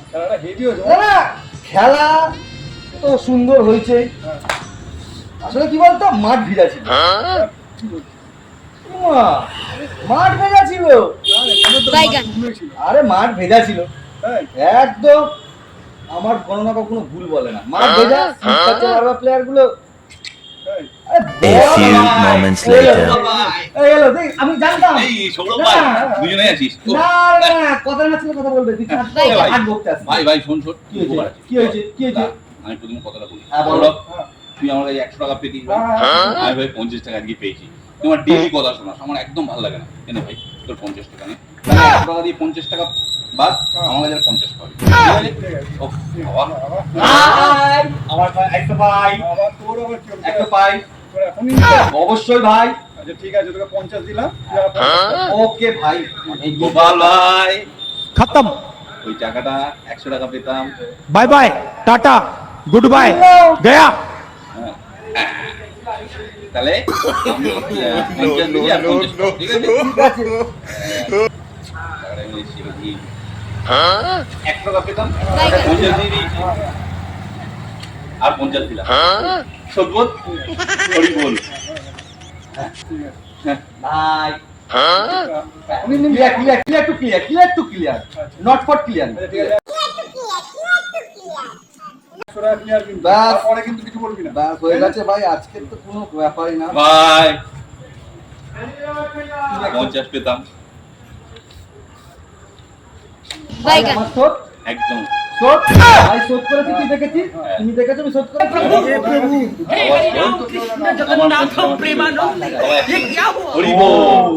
খেলাটা হেভি হয়েছে। না খেলা তো সুন্দর হয়েছে, আসলে কি বলতো মাঠ ভিজা ছিল। উমা, মাঠ ভেজা ছিল। আরে মাঠ ভেজা ছিল একদম, আমার গণনা কখনো ভুল বলে না। মাঠ ভেজা প্লেয়ার গুলো। A few moments later. আমি জানতাম এই সৌরভ ভাই দুজনেই আছিস না না কথা না ছিল, কথা বলবে ভাই ভাই শোন শোন কি হয়েছে কি হয়েছে আমি প্রথমে কথাটা বলি হ্যাঁ, বলো। সৌরভ তুই আমার কাছে 100 টাকা পেতিস আমি ভাই 50 টাকা আজকে পেয়েছি। তোমার ডেইলি কথা শোনাস আমার একদম ভালো লাগে না। এনে ভাই তোর 50 টাকা নে, 100 টাকা দিয়ে 50 টাকা বাদ আমার কাছে 50 পাবি। আমার একটা পাই, আবার তোর আবার কি একটা পাই এখনই অবশ্যই ভাই। আচ্ছা ঠিক আছে, তোকে 50 দিলাম। ওকে ভাই, গোপাল ভাই खत्म। ওই টাকাটা 100 টাকা পেতাম। Bye bye tata good bye गया। তাহলে আমি 50 দিই আর 50 পাবো, ঠিক আছে? ঠিক আছে। টাকাটা আমি ছেড়ে দিই। 1 টাকা পেতাম 50 দিয়ে দিয়েছি আর 50 দিলাম। সদবোধ হরি বল। ভাই clear to clear not for clear. ঠিক আছে, 100 টাকা ক্লিয়ার কিন্তু বাস। তারপরে কিন্তু কিছু বলবি না। বাস হয়ে গেছে ভাই, আজকের তো কোনো ব্যাপারই না। ভাই 50 পেতাম আমার শোধ একদম। শোধ ভাই শোধ করেছি, তুই দেখেছিস, তুমি দেখেছো আমি শোধ করেছি। হরি বল।